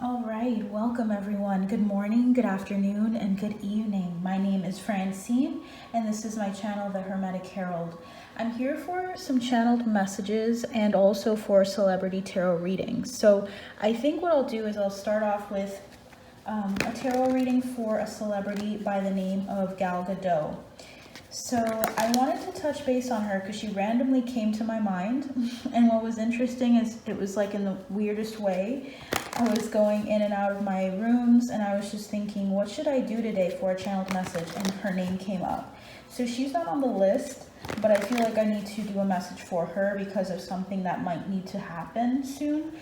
All right, welcome everyone. Good morning, good afternoon, and good evening. My name is Francine, and this is my channel, The Hermetic Herald. I'm here for some channeled messages and also for celebrity tarot readings. So I think what I'll do is I'll start off with a tarot reading for a celebrity by the name of Gadot. So I wanted to touch base on her because she randomly came to my mind. And what was interesting is it was like in the weirdest way. I was going in and out of my rooms and I was just thinking, what should I do today for a channeled message? And her name came up. So she's not on the list, but I feel like I need to do a message for her because of something that might need to happen soon.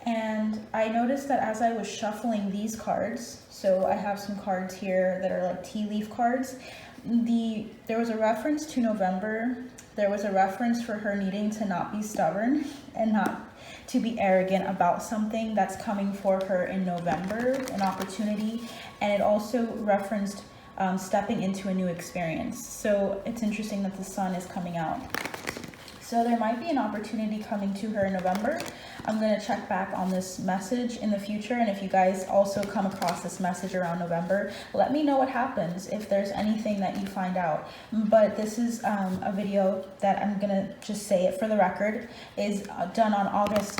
And I noticed that as I was shuffling these cards, so I have some cards here that are like tea leaf cards. There was a reference to November. There was a reference for her needing to not be stubborn and not to be arrogant about something that's coming for her in November, an opportunity. And it also referenced stepping into a new experience. So it's interesting that the sun is coming out. So there might be an opportunity coming to her in November. I'm going to check back on this message in the future. And if you guys also come across this message around November, let me know what happens if there's anything that you find out. But this is a video that I'm going to just say it for the record is done on August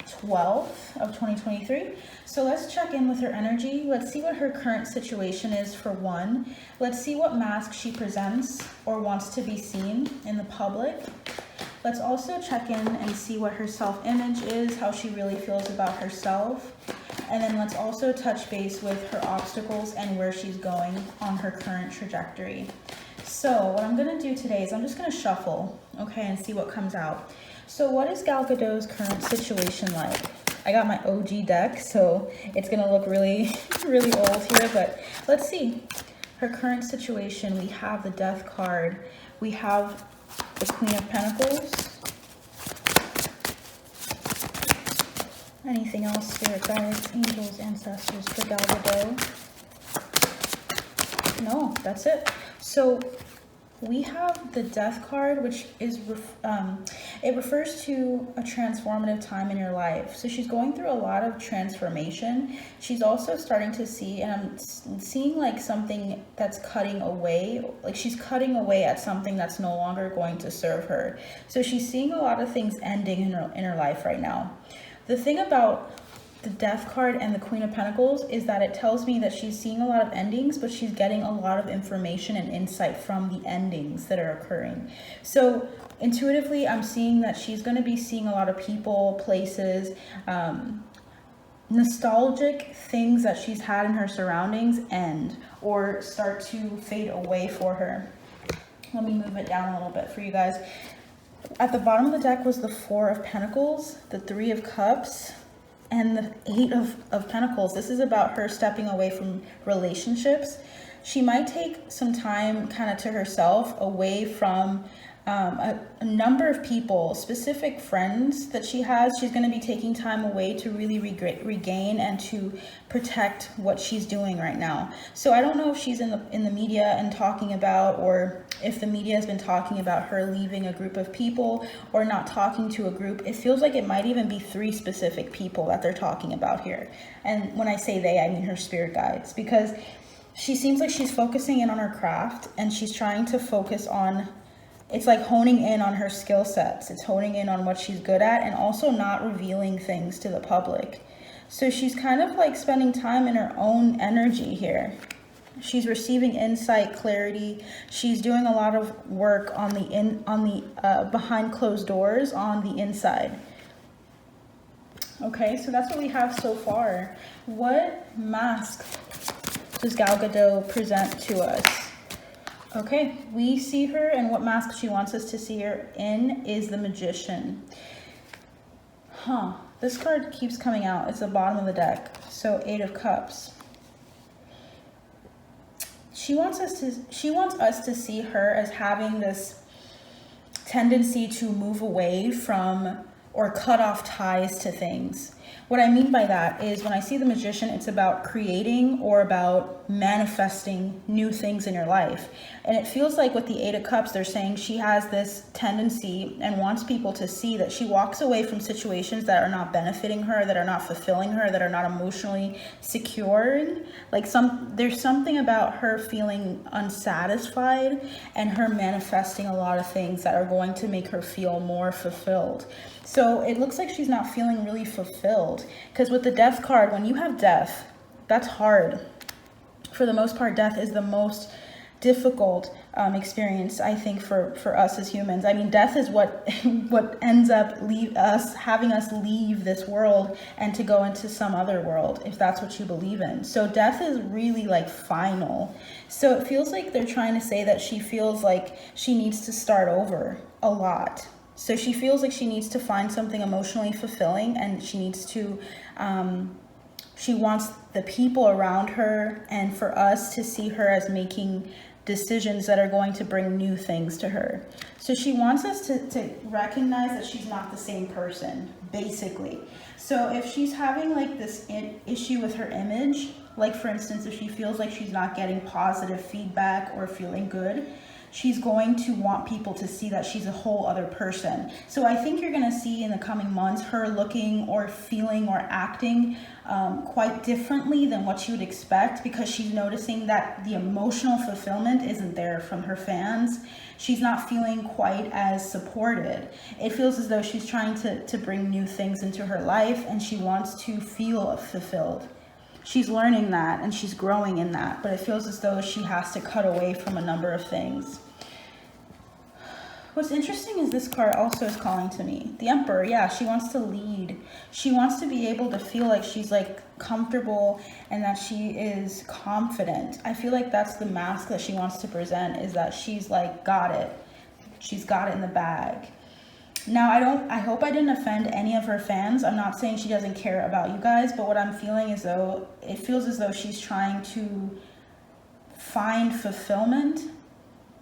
12th of 2023. So let's check in with her energy. Let's see what her current situation is for one. Let's see what mask she presents or wants to be seen in the public. Let's also check in and see what her self-image is, how she really feels about herself. And then let's also touch base with her obstacles and where she's going on her current trajectory. So what I'm gonna do today is I'm just gonna shuffle, okay, and see what comes out. So what is Gal Gadot's current situation like? I got my OG deck, so it's gonna look really, really old here, but let's see. Her current situation, we have the Death card. We have the Queen of Pentacles. Anything else, spirit guides, angels, ancestors for Gal Gadot? No, that's it. So we have the Death card, which is it refers to a transformative time in your life. So she's going through a lot of transformation. She's also starting to see, and I'm seeing like something that's cutting away, like she's cutting away at something that's no longer going to serve her. So she's seeing a lot of things ending in her life right now. The thing about the Death card and the Queen of Pentacles is that it tells me that she's seeing a lot of endings, but she's getting a lot of information and insight from the endings that are occurring. So intuitively, I'm seeing that she's going to be seeing a lot of people, places, nostalgic things that she's had in her surroundings end or start to fade away for her. Let me move it down a little bit for you guys. At the bottom of the deck was the Four of Pentacles, the Three of Cups, and the Eight of Pentacles. This is about her stepping away from relationships. She might take some time kind of to herself, away from a number of people, specific friends that she has. She's going to be taking time away to really regain and to protect what she's doing right now. So I don't know if she's in the media and talking about, or if the media has been talking about her leaving a group of people or not talking to a group. It feels like it might even be three specific people that they're talking about here. And when I say they, I mean her spirit guides, because she seems like she's focusing in on her craft and she's trying to focus on, it's like honing in on her skill sets. It's honing in on what she's good at and also not revealing things to the public. So she's kind of like spending time in her own energy here. She's receiving insight, clarity. She's doing a lot of work on the behind closed doors on the inside. Okay, so that's what we have so far. What mask does Gal Gadot present to us? Okay, we see her, and what mask she wants us to see her in is the Magician. This card keeps coming out. It's the bottom of the deck. So Eight of Cups. She wants us to see her as having this tendency to move away from or cut off ties to things. What I mean by that is when I see the Magician, it's about creating or about manifesting new things in your life. And it feels like with the Eight of Cups, they're saying she has this tendency and wants people to see that she walks away from situations that are not benefiting her, that are not fulfilling her, that are not emotionally securing. Like there's something about her feeling unsatisfied and her manifesting a lot of things that are going to make her feel more fulfilled. So it looks like she's not feeling really fulfilled, because with the Death card, when you have death, that's hard. For the most part, death is the most difficult experience, I think, for us as humans. I mean, death is what ends up having us leave this world and to go into some other world, if that's what you believe in. So death is really like final. So it feels like they're trying to say that she feels like she needs to start over a lot. So she feels like she needs to find something emotionally fulfilling, and she needs to, she wants the people around her and for us to see her as making decisions that are going to bring new things to her. So she wants us to recognize that she's not the same person, basically. So if she's having like this issue with her image, like for instance, if she feels like she's not getting positive feedback or feeling good, she's going to want people to see that she's a whole other person. So I think you're going to see in the coming months her looking or feeling or acting quite differently than what you would expect, because she's noticing that the emotional fulfillment isn't there from her fans. She's not feeling quite as supported. It feels as though she's trying to bring new things into her life, and she wants to feel fulfilled. She's learning that and she's growing in that, but it feels as though she has to cut away from a number of things. What's interesting is this card also is calling to me. The Emperor, yeah, she wants to lead. She wants to be able to feel like she's like comfortable and that she is confident. I feel like that's the mask that she wants to present, is that she's like got it. She's got it in the bag. Now, I hope I didn't offend any of her fans. I'm not saying she doesn't care about you guys, but what I'm feeling is though, it feels as though she's trying to find fulfillment,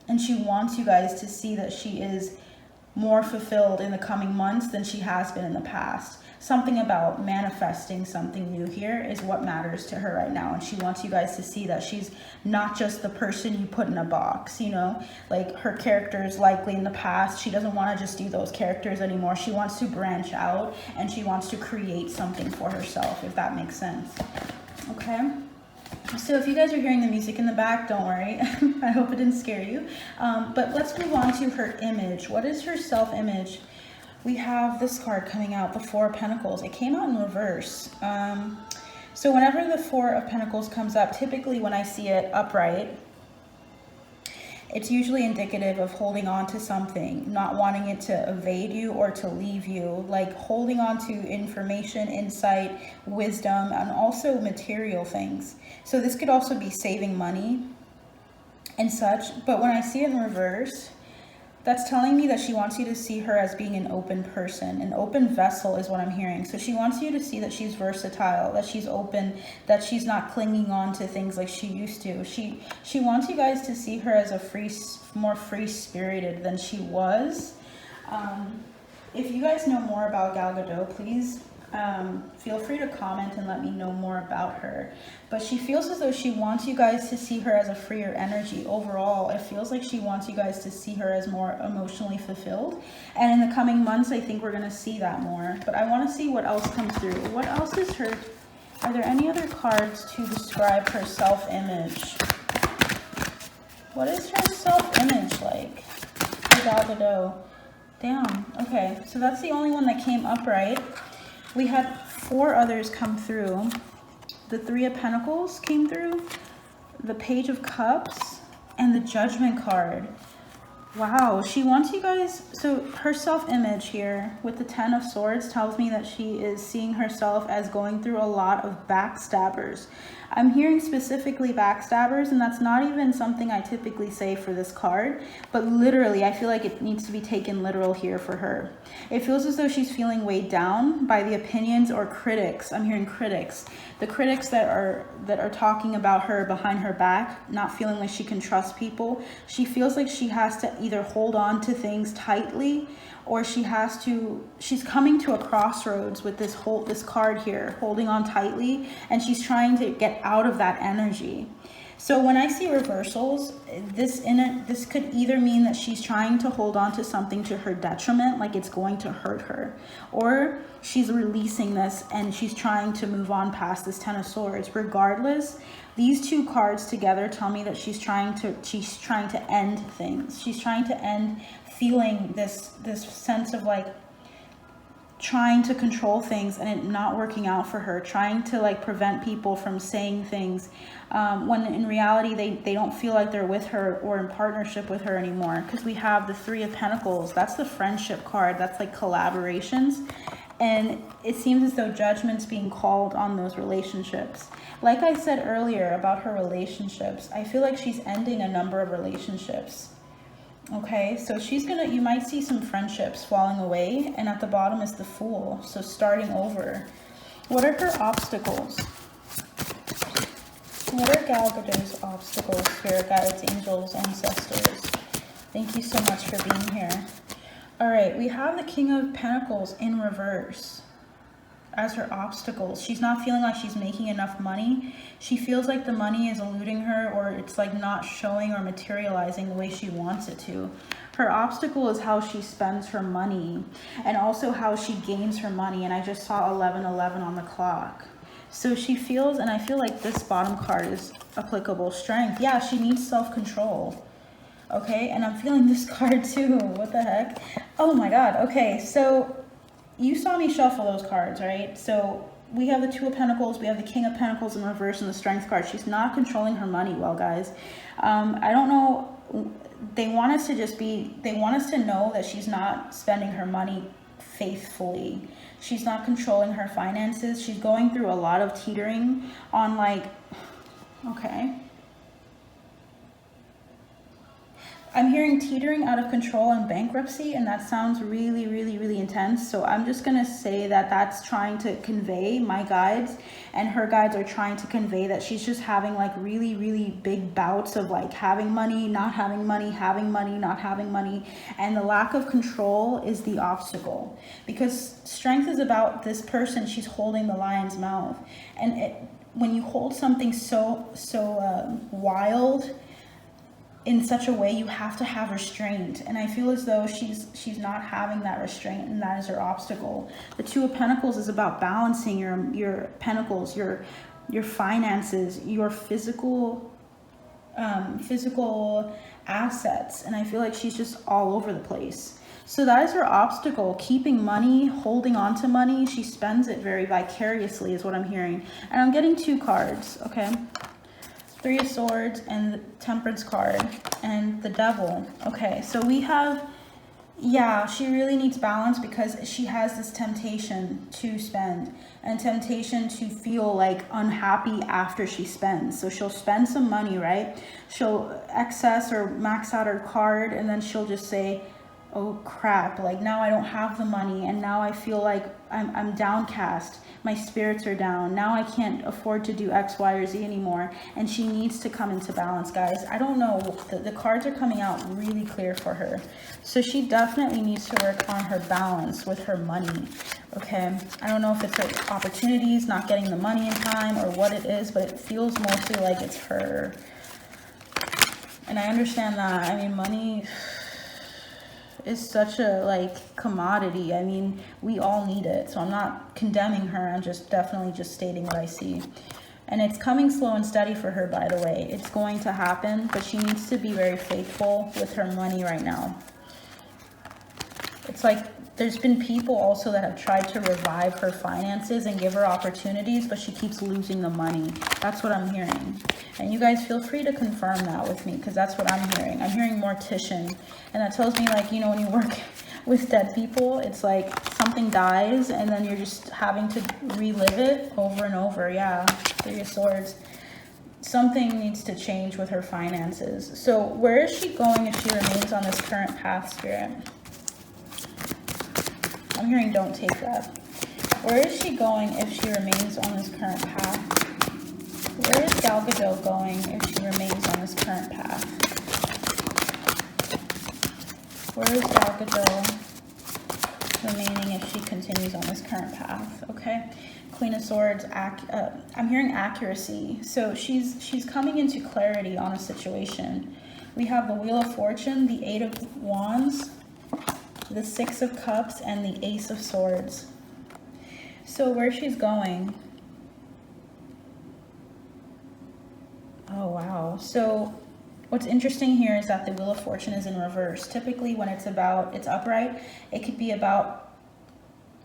and she wants you guys to see that she is more fulfilled in the coming months than she has been in the past. Something about manifesting something new here is what matters to her right now. And she wants you guys to see that she's not just the person you put in a box, you know, like her characters likely in the past. She doesn't want to just do those characters anymore. She wants to branch out and she wants to create something for herself, if that makes sense. Okay. So if you guys are hearing the music in the back, don't worry. I hope it didn't scare you. But let's move on to her image. What is her self-image? We have this card coming out, the Four of Pentacles. It came out in reverse. So whenever the Four of Pentacles comes up, typically when I see it upright, it's usually indicative of holding on to something, not wanting it to evade you or to leave you, like holding on to information, insight, wisdom, and also material things. So this could also be saving money and such. But when I see it in reverse, that's telling me that she wants you to see her as being an open person. An open vessel is what I'm hearing. So she wants you to see that she's versatile, that she's open, that she's not clinging on to things like she used to. She wants you guys to see her as a more free-spirited than she was. If you guys know more about Gal Gadot, please feel free to comment and let me know more about her. But she feels as though she wants you guys to see her as a freer energy. Overall, it feels like she wants you guys to see her as more emotionally fulfilled. And in the coming months, I think we're going to see that more. But I want to see what else comes through. What else is her... Are there any other cards to describe her self-image? What is her self-image like? Gal Gadot. Damn. Okay, so that's the only one that came upright. We had 4 others come through. The Three of Pentacles came through, the Page of Cups, and the Judgment card. Wow, she wants you guys, so her self-image here with the Ten of Swords tells me that she is seeing herself as going through a lot of backstabbers. I'm hearing specifically backstabbers, and that's not even something I typically say for this card, but literally I feel like it needs to be taken literal here for her. It feels as though she's feeling weighed down by the opinions or critics. I'm hearing critics. The critics that are talking about her behind her back, not feeling like she can trust people. She feels like she has to either hold on to things tightly or she's coming to a crossroads with this card here, holding on tightly, and she's trying to get out of that energy. So when I see reversals, this could either mean that she's trying to hold on to something to her detriment, like it's going to hurt her, or she's releasing this and she's trying to move on past this Ten of Swords. Regardless, these two cards together tell me that she's trying to end things. She's trying to end feeling this sense of like trying to control things and it not working out for her, trying to like prevent people from saying things when in reality they don't feel like they're with her or in partnership with her anymore. Because we have the Three of Pentacles. That's the friendship card. That's like collaborations. And it seems as though judgment's being called on those relationships. Like I said earlier about her relationships, I feel like she's ending a number of relationships. Okay, so you might see some friendships falling away, and at the bottom is the Fool, so starting over. What are her obstacles? What are Gal Gadot's obstacles, spirit guides, angels, ancestors? Thank you so much for being here. All right, we have the King of Pentacles in reverse as her obstacles. She's not feeling like she's making enough money. She feels like the money is eluding her, or it's like not showing or materializing the way she wants it to. Her obstacle is how she spends her money and also how she gains her money. And I just saw 11:11 on the clock. So she feels, and I feel like this bottom card is applicable, strength. Yeah, she needs self-control. Okay, and I'm feeling this card too. What the heck? Oh my God. Okay, so you saw me shuffle those cards, right? So we have the Two of Pentacles, we have the King of Pentacles in reverse, and the Strength card. She's not controlling her money well, guys. I don't know. They want us to know that she's not spending her money faithfully. She's not controlling her finances. She's going through a lot of teetering on like, okay. I'm hearing teetering out of control and bankruptcy, and that sounds really, really, really intense. So I'm just going to say that that's trying to convey, my guides and her guides are trying to convey that she's just having like really, really big bouts of like having money, not having money, having money, not having money. And the lack of control is the obstacle, because strength is about this person. She's holding the lion's mouth. And when you hold something so wild, in such a way, you have to have restraint, and I feel as though she's not having that restraint, and that is her obstacle. The Two of Pentacles is about balancing your pentacles, your finances, your physical assets, and I feel like she's just all over the place. So that is her obstacle, keeping money, holding on to money. She spends it very vicariously is what I'm hearing, and I'm getting two cards. Okay, Three of Swords and the Temperance card and the Devil. Okay, so we have, yeah, she really needs balance because she has this temptation to spend and temptation to feel like unhappy after she spends. So she'll spend some money, right? She'll excess or max out her card, and then she'll just say, oh crap, like now I don't have the money, and now I feel like I'm downcast. My spirits are down. Now I can't afford to do X, Y, or Z anymore. And she needs to come into balance, guys. I don't know. The cards are coming out really clear for her. So she definitely needs to work on her balance with her money. Okay. I don't know if it's her opportunities, not getting the money in time, or what it is, but it feels mostly like it's her. And I understand that. I mean, money is such a like commodity. I mean, we all need it, so I'm not condemning her. I'm just definitely just stating what I see, and it's coming slow and steady for her, by the way. It's going to happen, but she needs to be very faithful with her money right now. It's like there's been people also that have tried to revive her finances and give her opportunities, but she keeps losing the money. That's what I'm hearing. And you guys feel free to confirm that with me, because that's what I'm hearing. I'm hearing mortician, and that tells me, like, you know, when you work with dead people, it's like something dies and then you're just having to relive it over and over. Yeah, Three of Swords. Something needs to change with her finances. So where is she going if she remains on this current path, Spirit? I'm hearing don't take that. Where is she going if she remains on this current path? Where is Gal Gadot going if she remains on this current path? Where is Gal Gadot remaining if she continues on this current path. Okay, Queen of Swords. I'm hearing accuracy. So she's coming into clarity on a situation. We have the Wheel of Fortune, the Eight of Wands, the Six of Cups, and the Ace of Swords. So where she's going. Oh, wow. So what's interesting here is that the Wheel of Fortune is in reverse. Typically when it's upright, it could be about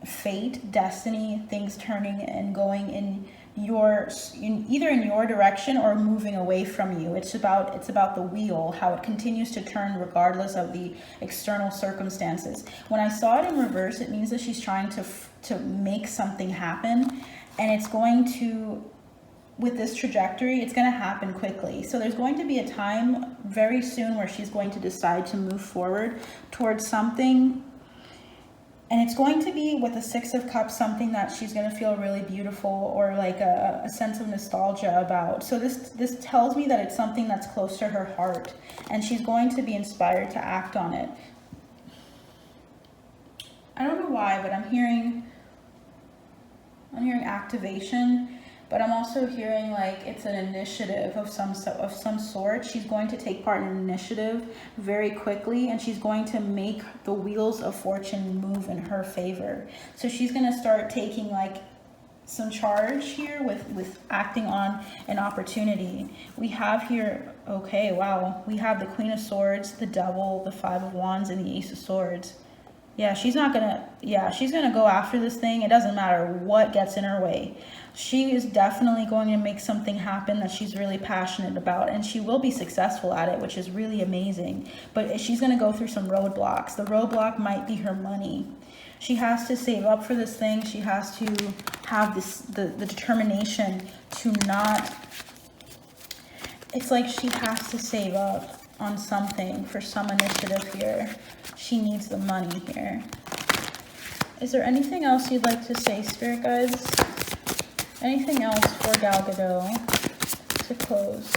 fate, destiny, things turning and going in either in your direction or moving away from you. It's about the wheel, how it continues to turn regardless of the external circumstances. When I saw it in reverse, it means that she's trying to make something happen, and it's going to, with this trajectory, it's going to happen quickly. So there's going to be a time very soon where she's going to decide to move forward towards something. And it's going to be, with the Six of Cups, something that she's going to feel really beautiful, or like a sense of nostalgia about. So this tells me that it's something that's close to her heart, and she's going to be inspired to act on it. I don't know why, but I'm hearing activation, but I'm also hearing like it's an initiative of some sort. She's going to take part in an initiative very quickly, and she's going to make the wheels of fortune move in her favor. So she's going to start taking like some charge here with acting on an opportunity. We have here, okay, wow, we have the Queen of Swords, the Devil, the Five of Wands, and the Ace of Swords. Yeah, she's gonna go after this thing. It doesn't matter what gets in her way. She is definitely going to make something happen that she's really passionate about, and she will be successful at it, which is really amazing. But she's gonna go through some roadblocks. The roadblock might be her money. She has to save up for this thing. She has to have the determination to not, it's like she has to save up on something for some initiative here. She needs the money here. Is there anything else you'd like to say, Spirit Guides? Anything else for Gal Gadot to close?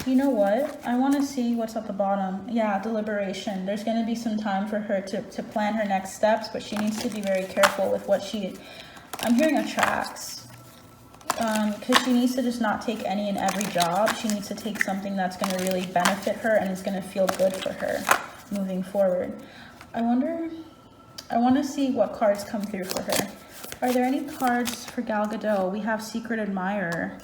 You know what? I want to see what's at the bottom. Yeah, deliberation. There's going to be some time for her to plan her next steps, but she needs to be very careful with what I'm hearing attracts. Because she needs to just not take any and every job. She needs to take something that's going to really benefit her and is going to feel good for her moving forward. I want to see what cards come through for her. Are there any cards for Gal Gadot? We have Secret Admirer.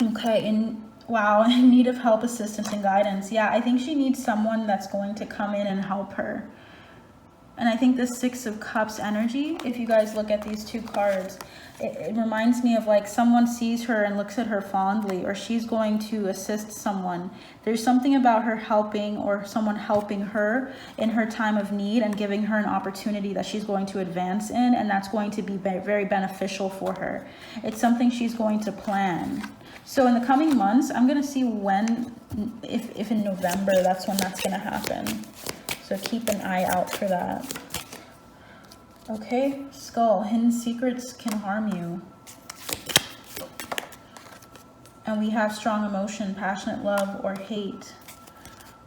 Okay, wow, in need of help, assistance, and guidance. Yeah, I think she needs someone that's going to come in and help her. And I think the Six of Cups energy, if you guys look at these two cards, it reminds me of like someone sees her and looks at her fondly, or she's going to assist someone. There's something about her helping, or someone helping her in her time of need and giving her an opportunity that she's going to advance in, and that's going to be very beneficial for her. It's something she's going to plan. So in the coming months, I'm going to see when, if in November, that's when that's going to happen. So keep an eye out for that. Okay, Skull. Hidden secrets can harm you. And we have strong emotion, passionate love, or hate.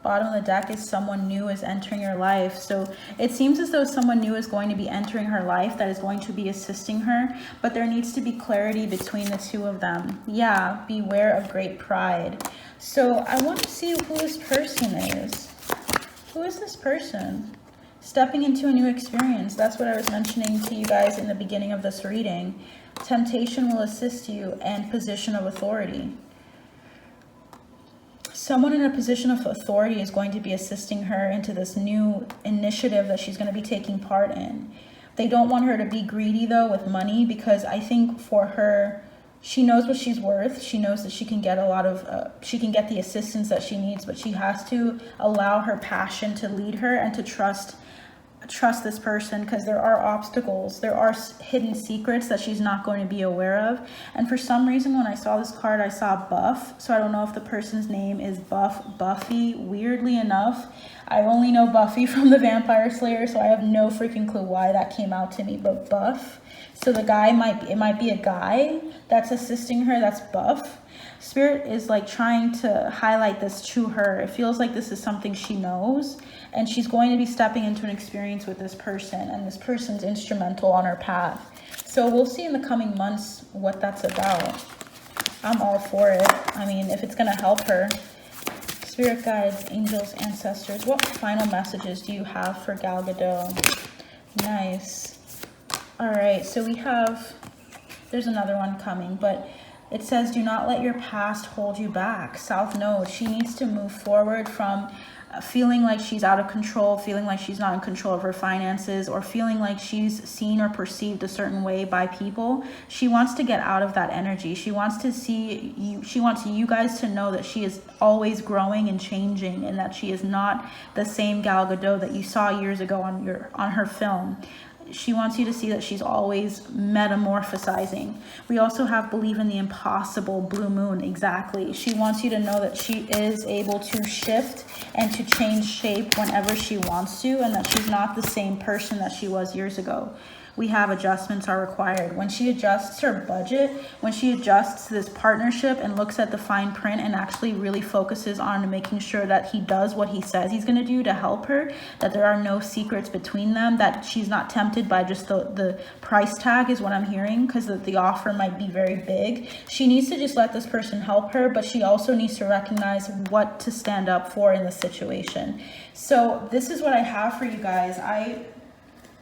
Bottom of the deck is someone new is entering your life. So it seems as though someone new is going to be entering her life that is going to be assisting her, but there needs to be clarity between the two of them. Yeah, beware of great pride. So I want to see who this person is. Who is this person? Stepping into a new experience. That's what I was mentioning to you guys in the beginning of this reading. Temptation will assist you, and position of authority. Someone in a position of authority is going to be assisting her into this new initiative that she's going to be taking part in. They don't want her to be greedy though with money, because I think for her, she knows what she's worth. She knows that she can get she can get the assistance that she needs, but she has to allow her passion to lead her and to trust this person, because there are obstacles. There are hidden secrets that she's not going to be aware of. And for some reason, when I saw this card, I saw Buff. So I don't know if the person's name is Buffy. Weirdly enough, I only know Buffy from the Vampire Slayer, so I have no freaking clue why that came out to me, but Buff. So the guy might be a guy that's assisting her, that's Buff. Spirit is like trying to highlight this to her. It feels like this is something she knows, and she's going to be stepping into an experience with this person, and this person's instrumental on her path. So we'll see in the coming months what that's about. I'm all for it. I mean, if it's going to help her. Spirit guides, angels, ancestors, what final messages do you have for Gal Gadot? Nice. All right, so we have, there's another one coming, but it says, do not let your past hold you back. South Node, she needs to move forward from feeling like she's out of control, feeling like she's not in control of her finances, or feeling like she's seen or perceived a certain way by people. She wants to get out of that energy. She wants to see you, she wants you guys to know that she is always growing and changing, and that she is not the same Gal Gadot that you saw years ago on her film. She wants you to see that she's always metamorphosizing. We also have believe in the impossible, blue moon, exactly. She wants you to know that she is able to shift and to change shape whenever she wants to, and that she's not the same person that she was years ago. We have adjustments are required. When she adjusts her budget, when she adjusts this partnership and looks at the fine print and actually really focuses on making sure that he does what he says he's going to do to help her, that there are no secrets between them, that she's not tempted by just the price tag is what I'm hearing, because the offer might be very big. She needs to just let this person help her, but she also needs to recognize what to stand up for in the situation. So this is what I have for you guys. I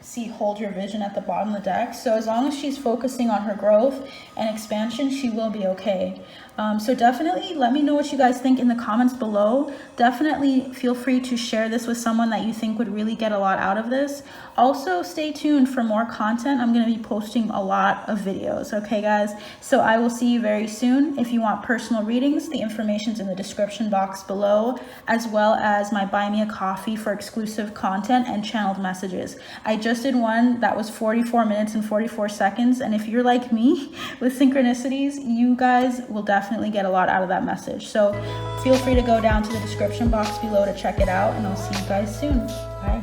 see hold your vision at the bottom of the deck. So as long as she's focusing on her growth and expansion, she will be okay. So definitely let me know what you guys think in the comments below. Definitely feel free to share this with someone that you think would really get a lot out of this. Also stay tuned for more content. I'm going to be posting a lot of videos. Okay guys, so I will see you very soon. If you want personal readings, the information's in the description box below, as well as my buy me a coffee for exclusive content and channeled messages. I just did one that was 44 minutes and 44 seconds, and if you're like me with synchronicities, you guys will definitely get a lot out of that message. So feel free to go down to the description box below to check it out, and I'll see you guys soon. Bye.